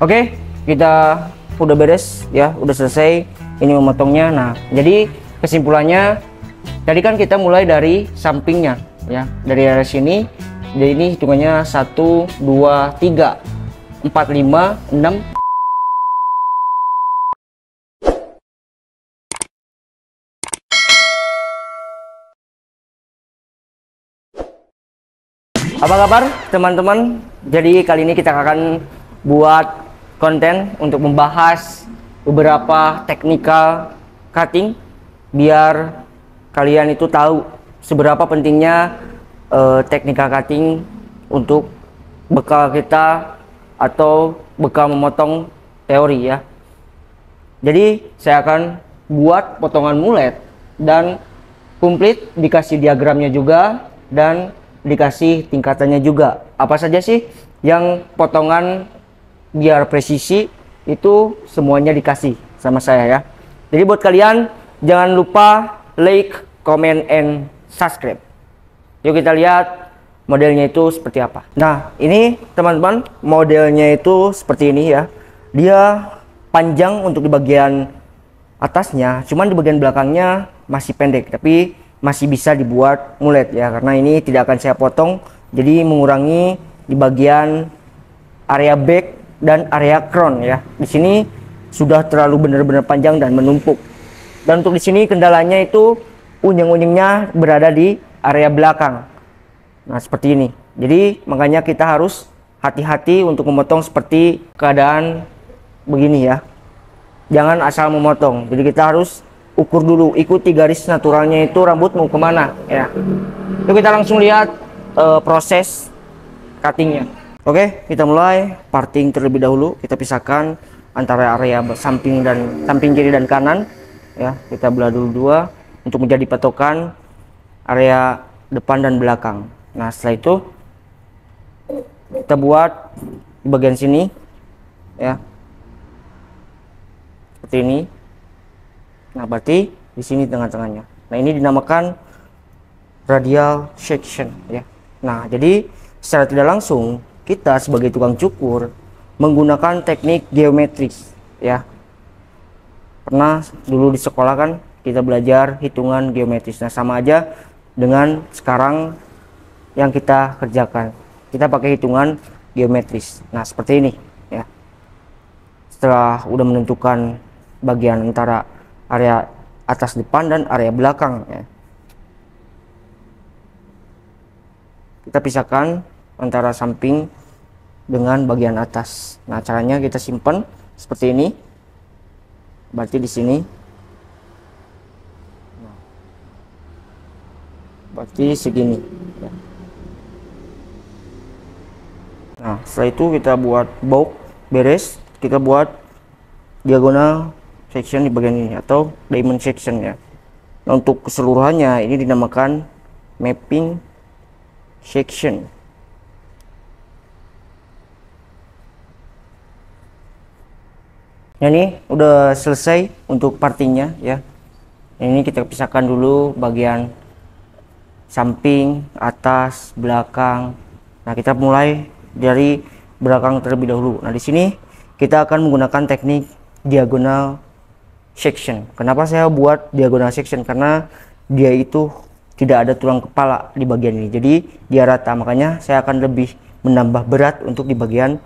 Oke, kita udah beres ya, udah selesai ini memotongnya. Nah, jadi kesimpulannya tadi kan kita mulai dari sampingnya ya, dari area sini. Jadi ini hitungannya 1 2 3 4 5 6. Apa kabar teman-teman? Jadi kali ini kita akan buat konten untuk membahas beberapa technical cutting biar kalian itu tahu seberapa pentingnya technical cutting untuk bekal kita atau bekal memotong teori ya. Jadi saya akan buat potongan mulet dan komplit, dikasih diagramnya juga dan dikasih tingkatannya juga. Apa saja sih yang potongan biar presisi itu semuanya dikasih sama saya ya. Jadi buat kalian jangan lupa like, comment, and subscribe. Yuk kita lihat modelnya itu seperti apa. Nah ini teman-teman, modelnya itu seperti ini ya. Dia panjang untuk di bagian atasnya, cuman di bagian belakangnya masih pendek, tapi masih bisa dibuat mulet ya, karena ini tidak akan saya potong, jadi mengurangi di bagian area back dan area crown ya. Di sini sudah terlalu benar-benar panjang dan menumpuk. Dan untuk di sini kendalanya itu unyeng-unyengnya berada di area belakang. Nah seperti ini. Jadi makanya kita harus hati-hati untuk memotong seperti keadaan begini ya. Jangan asal memotong. Jadi kita harus ukur dulu, ikuti garis naturalnya itu rambut mau kemana ya. Yuk kita langsung lihat proses cuttingnya. Oke, kita mulai parting terlebih dahulu. Kita pisahkan antara area samping kiri dan kanan ya. Kita belah dulu dua untuk menjadi patokan area depan dan belakang. Nah setelah itu kita buat di bagian sini ya, seperti ini. Nah berarti di sini tengah-tengahnya. Nah ini dinamakan radial section ya. Nah jadi secara tidak langsung kita sebagai tukang cukur menggunakan teknik geometris ya. Pernah dulu di sekolah kan kita belajar hitungan geometris. Nah sama aja dengan sekarang yang kita kerjakan, kita pakai hitungan geometris. Nah seperti ini ya. Setelah udah menentukan bagian antara area atas depan dan area belakang ya, kita pisahkan antara samping dengan bagian atas. Nah caranya kita simpan seperti ini. Berarti di sini, berarti segini ya. Nah setelah itu kita buat box beres, kita buat diagonal section di bagian ini atau diamond section ya. Nah, untuk keseluruhannya ini dinamakan mapping section. Nah, ini udah selesai untuk partinya ya. Ini kita pisahkan dulu bagian samping, atas, belakang. Nah kita mulai dari belakang terlebih dahulu. Nah di sini kita akan menggunakan teknik diagonal section. Kenapa saya buat diagonal section? Karena dia itu tidak ada tulang kepala di bagian ini, jadi dia rata. Makanya saya akan lebih menambah berat untuk di bagian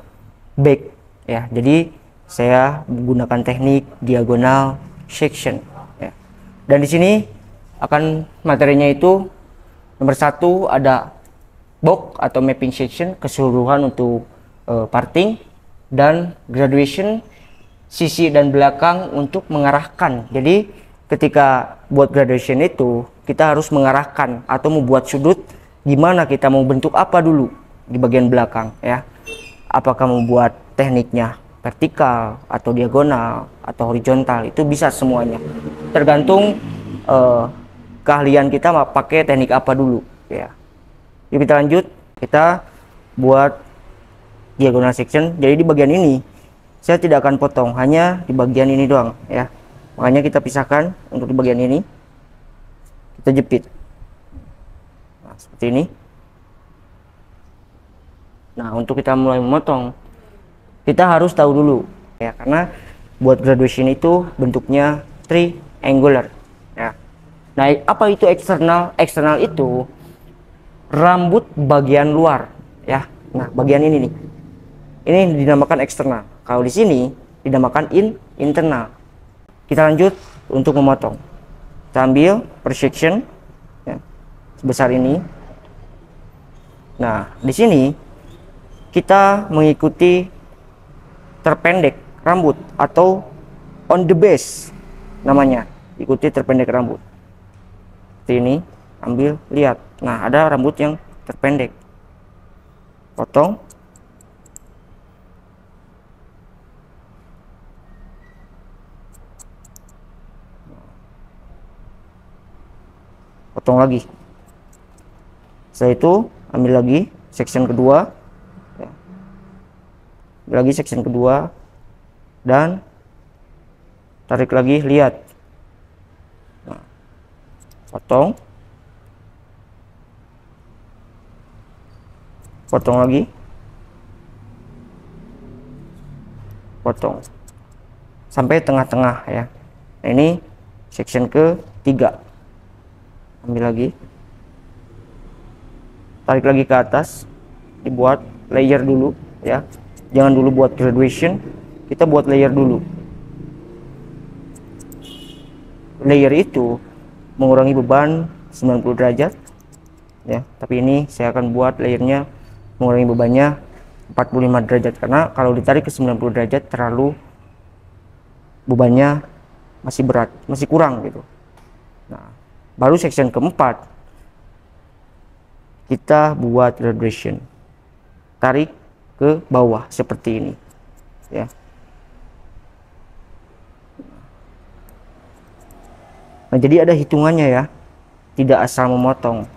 back ya. Jadi saya menggunakan teknik diagonal section ya. Dan di sini akan materinya itu nomor satu ada box atau mapping section keseluruhan untuk parting, dan graduation sisi dan belakang untuk mengarahkan. Jadi ketika buat graduation itu kita harus mengarahkan atau membuat sudut gimana kita mau bentuk apa dulu di bagian belakang ya. Apakah membuat tekniknya vertikal atau diagonal atau horizontal, itu bisa semuanya. Tergantung keahlian kita mau pakai teknik apa dulu ya. Yuk kita lanjut, kita buat diagonal section. Jadi di bagian ini saya tidak akan potong, hanya di bagian ini doang ya. Makanya kita pisahkan untuk di bagian ini, kita jepit. Nah, seperti ini. Nah untuk kita mulai memotong, kita harus tahu dulu ya, karena buat graduation itu bentuknya triangular ya. Nah, apa itu eksternal? Eksternal itu rambut bagian luar ya. Nah, bagian ini nih, ini dinamakan eksternal. Kalau di sini dinamakan internal. Kita lanjut untuk memotong. Kita ambil per section ya, sebesar ini. Nah, di sini kita mengikuti terpendek rambut atau on the base namanya, ikuti terpendek rambut. Seperti ini, ambil, lihat. Nah, ada rambut yang terpendek. Potong. Potong lagi. Setelah itu ambil lagi section kedua ya. Ambil lagi section kedua dan tarik lagi, lihat. Nah, potong lagi, potong sampai tengah-tengah ya. Nah, ini section ketiga. Ambil lagi, tarik lagi ke atas, dibuat layer dulu ya, jangan dulu buat graduation, kita buat layer dulu. Layer itu mengurangi beban 90 derajat ya, tapi ini saya akan buat layernya mengurangi bebannya 45 derajat, karena kalau ditarik ke 90 derajat terlalu bebannya masih berat, masih kurang gitu. Nah, baru section keempat kita buat graduation, tarik ke bawah seperti ini ya. Nah, jadi ada hitungannya ya, tidak asal memotong.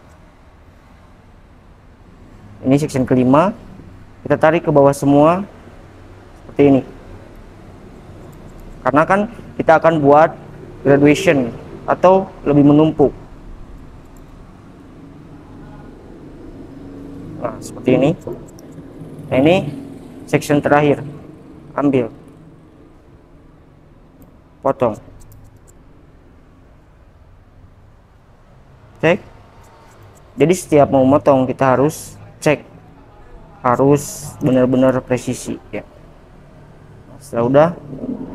Ini section kelima, kita tarik ke bawah semua seperti ini, karena kan kita akan buat graduation atau lebih menumpuk. Nah, seperti ini. Nah, ini section terakhir, ambil, potong, cek. Jadi setiap mau motong kita harus cek, harus benar-benar presisi ya. Nah, setelah udah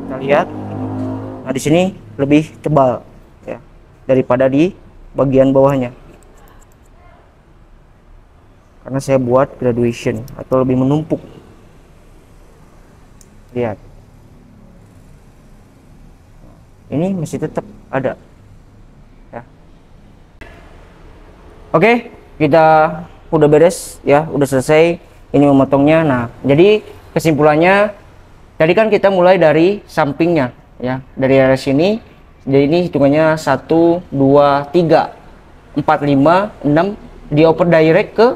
kita lihat, nah di sini lebih tebal ya daripada di bagian bawahnya, karena saya buat graduation atau lebih menumpuk. Lihat, ini masih tetap ada ya. Oke, kita udah beres ya, udah selesai ini memotongnya. Nah, jadi kesimpulannya tadi kan kita mulai dari sampingnya ya, dari area sini. Jadi ini hitungannya 1 2 3 4 5 6, dioper direct ke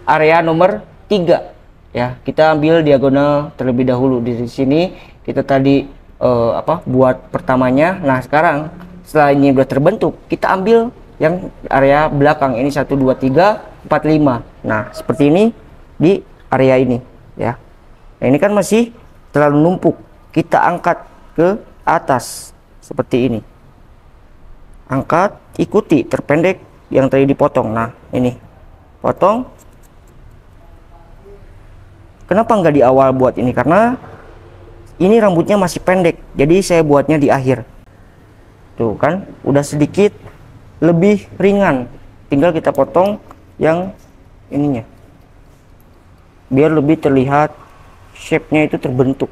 area nomor 3 ya. Kita ambil diagonal terlebih dahulu. Di sini kita tadi buat pertamanya. Nah, sekarang setelah ini udah terbentuk, kita ambil yang area belakang ini 1 2 3 4 5. Nah, seperti ini di area ini ya. Nah, ini kan masih terlalu numpuk, kita angkat ke atas seperti ini, angkat, ikuti terpendek yang tadi dipotong. Nah, ini potong. Kenapa nggak di awal buat ini? Karena ini rambutnya masih pendek, jadi saya buatnya di akhir. Tuh kan, udah sedikit lebih ringan, tinggal kita potong yang ininya biar lebih terlihat shape-nya itu terbentuk.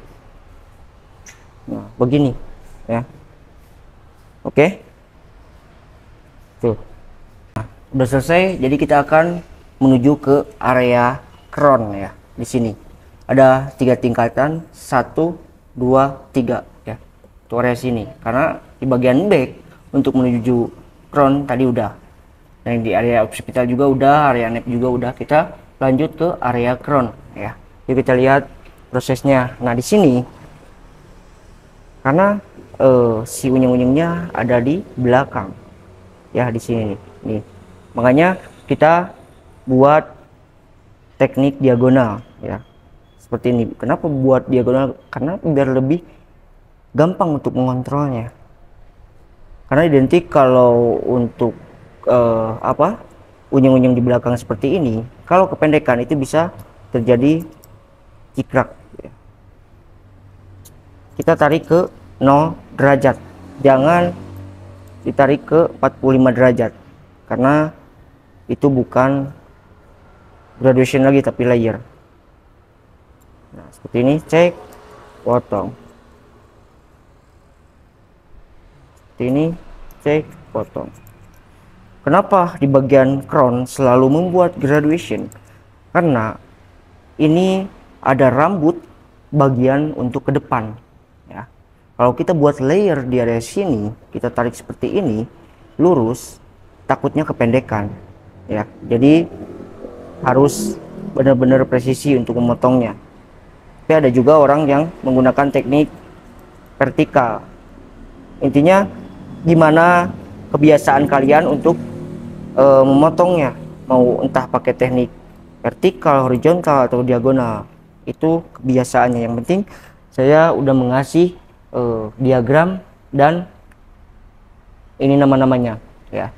Nah, begini ya. Oke. Tuh. Nah, udah selesai, jadi kita akan menuju ke area crown ya. Di sini ada 3 tingkatan, 1 2 3 ya. Itu area sini, karena di bagian back untuk menuju crown tadi udah. Dan di area occipital juga udah, area nape juga udah. Kita lanjut ke area crown ya. Yuk kita lihat prosesnya. Nah, di sini karena si unyeng-unyengnya ada di belakang ya, di sini nih. Makanya kita buat teknik diagonal ya, seperti ini. Kenapa buat diagonal? Karena biar lebih gampang untuk mengontrolnya. Karena identik kalau untuk unyeng-unyeng di belakang seperti ini, kalau kependekan itu bisa terjadi cikrak. Kita tarik ke 0 derajat, jangan ditarik ke 45 derajat karena itu bukan graduation lagi tapi layer. Nah, seperti ini, cek, potong. Seperti ini, cek, potong. Kenapa di bagian crown selalu membuat graduation? Karena ini ada rambut bagian untuk ke depan ya. Kalau kita buat layer di area sini, kita tarik seperti ini lurus, takutnya kependekan ya. Jadi harus benar-benar presisi untuk memotongnya. Tapi ada juga orang yang menggunakan teknik vertikal. Intinya gimana kebiasaan kalian untuk memotongnya, mau entah pakai teknik vertikal, horizontal atau diagonal, itu kebiasaannya. Yang penting saya udah mengasih diagram dan ini nama-namanya ya.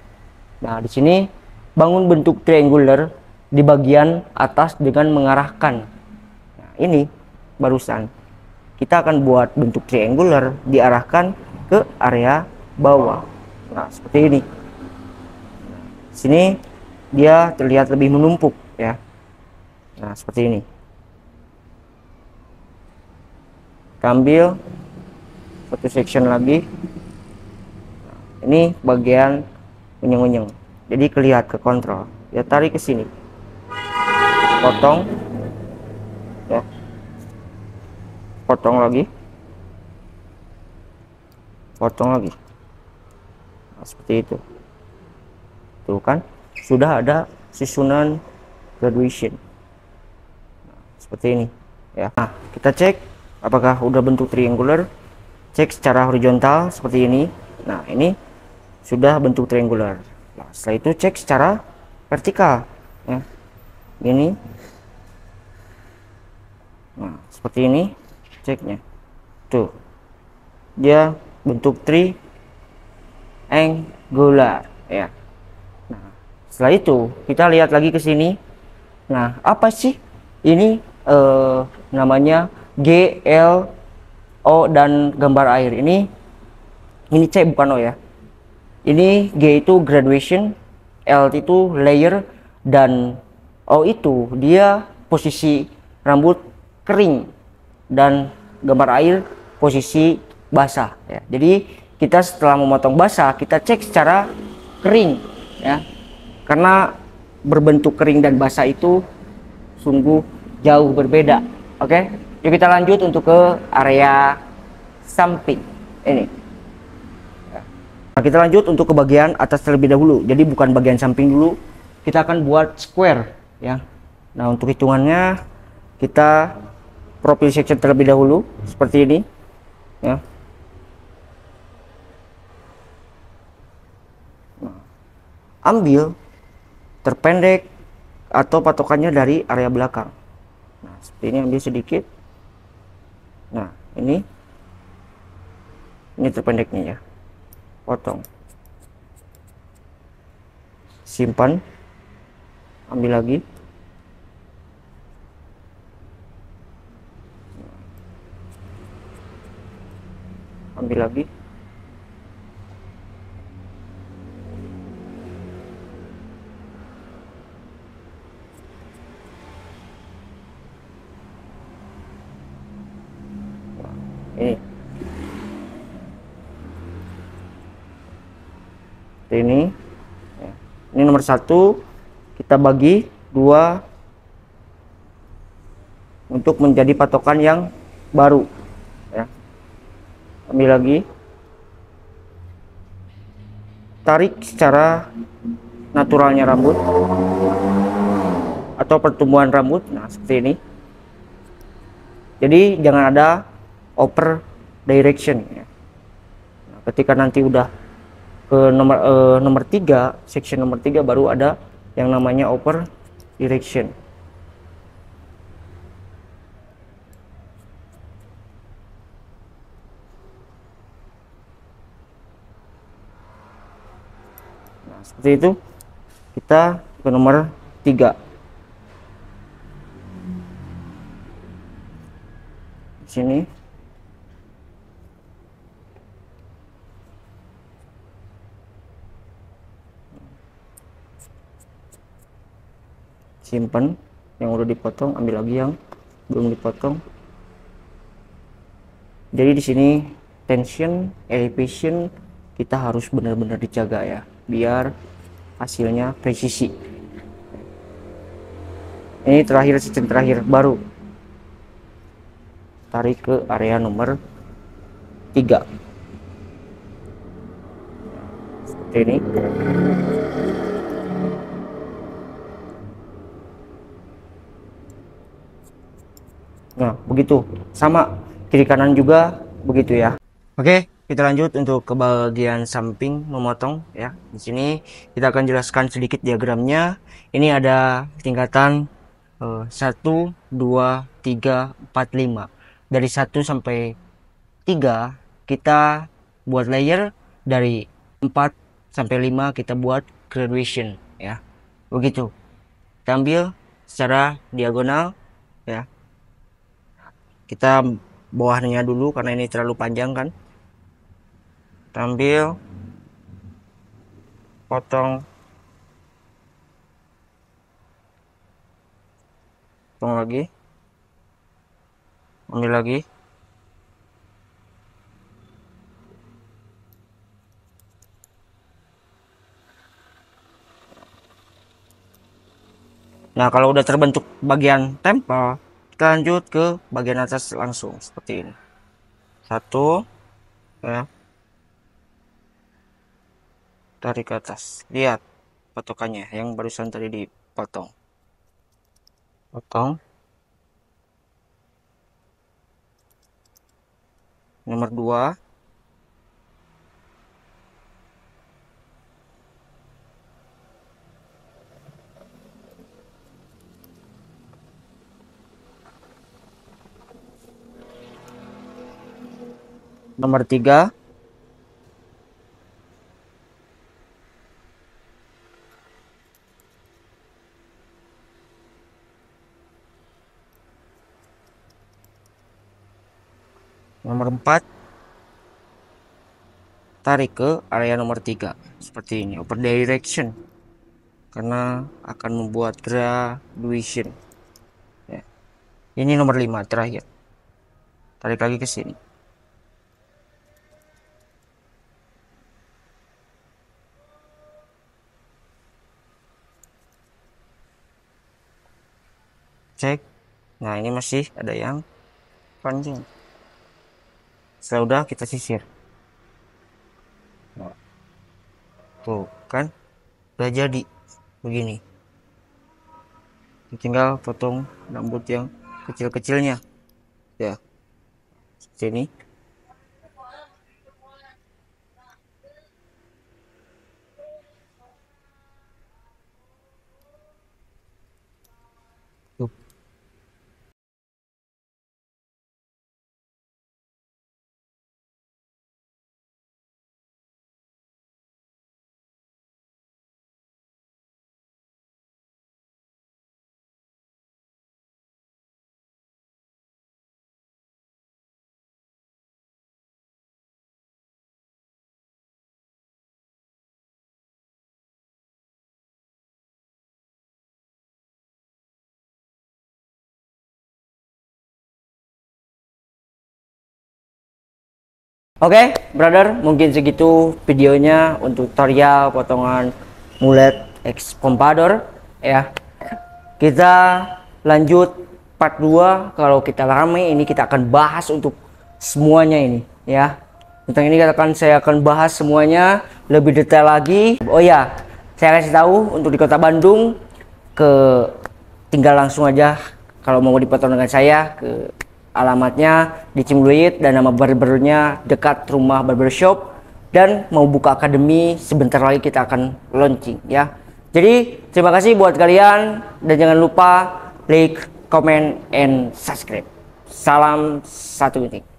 Nah, di sini bangun bentuk triangular di bagian atas dengan mengarahkan. Nah, ini barusan kita akan buat bentuk triangular diarahkan ke area bawah. Nah, seperti ini. Sini dia terlihat lebih menumpuk ya. Nah, seperti ini. Kita ambil satu section lagi. Nah, ini bagian unyeng-unyeng. Jadi kelihatan ke kontrol. Ya, tarik ke sini. Potong. Ya. Potong lagi. Potong lagi. Nah, seperti itu. Tuh kan, sudah ada susunan graduation. Nah, seperti ini ya. Nah, kita cek apakah udah bentuk triangular. Cek secara horizontal seperti ini. Nah, ini sudah bentuk triangular. Nah, setelah itu cek secara vertikal ya. Ini. Nah, seperti ini ceknya. Tuh. Dia bentuk triangular ya. Setelah itu kita lihat lagi ke sini. Nah, apa sih ini namanya G, L, O dan gambar air. Ini C bukan O ya. Ini G itu graduation, L itu layer, dan O itu dia posisi rambut kering, dan gambar air posisi basah ya. Jadi kita setelah memotong basah, kita cek secara kering ya. Karena berbentuk kering dan basah itu sungguh jauh berbeda. Oke, yuk kita lanjut untuk ke area samping ini. Nah, kita lanjut untuk ke bagian atas terlebih dahulu. Jadi bukan bagian samping dulu, kita akan buat square ya. Nah, untuk hitungannya kita profile section terlebih dahulu seperti ini ya. Nah, ambil terpendek atau patokannya dari area belakang. Nah, seperti ini, ambil sedikit. Nah, ini terpendeknya ya. Potong. Simpan. Ambil lagi. Ambil lagi. Ini ini nomor 1, kita bagi 2 untuk menjadi patokan yang baru ya. Ambil lagi, tarik secara naturalnya rambut atau pertumbuhan rambut. Nah, seperti ini. Jadi jangan ada over direction ya. Nah, ketika nanti udah ke nomor 3, section nomor 3, baru ada yang namanya over direction. seperti itu. Kita ke nomor 3. Di sini simpan yang udah dipotong, ambil lagi yang belum dipotong. Jadi di sini tension, elevation kita harus benar-benar dijaga ya, biar hasilnya presisi. Ini terakhir, sistem terakhir, baru tarik ke area nomor 3 seperti ini. Nah, begitu. Sama kiri kanan juga begitu ya. Oke, kita lanjut untuk ke bagian samping memotong ya. Di sini kita akan jelaskan sedikit diagramnya. Ini ada tingkatan 1, 2, 3, 4, 5. Dari 1 sampai 3 kita buat layer, dari 4 sampai 5 kita buat graduation ya. Begitu. Kita ambil secara diagonal ya. Kita bawahnya dulu karena ini terlalu panjang kan. Kita ambil, potong lagi, ambil lagi. Nah, kalau udah terbentuk bagian tempel, kita lanjut ke bagian atas langsung seperti ini. 1 ya, tarik ke atas. Lihat patokannya yang barusan tadi dipotong. Potong. Nomor 2. Nomor 3. Nomor 4. Tarik ke area nomor 3 seperti ini, upper direction, karena akan membuat graduation ya. Ini nomor 5 terakhir, tarik lagi ke sini. Cek. Nah, ini masih ada yang panjang. Sudah kita sisir. Tuh kan udah jadi begini. Tinggal potong rambut yang kecil-kecilnya ya, seperti ini. Tuh. Oke, brother, mungkin segitu videonya untuk tutorial potongan mulet X Pompadour ya. Kita lanjut part 2. Kalau kita rame ini kita akan bahas untuk semuanya ini ya. Tentang ini saya akan bahas semuanya lebih detail lagi. Oh ya, saya kasih tahu untuk di Kota Bandung, tinggal langsung aja kalau mau dipotong dengan saya ke alamatnya di Cimluit, dan nama barbernya dekat rumah barbershop, dan mau buka akademi sebentar lagi kita akan launching ya. Jadi terima kasih buat kalian, dan jangan lupa like, comment, and subscribe. Salam satu titik.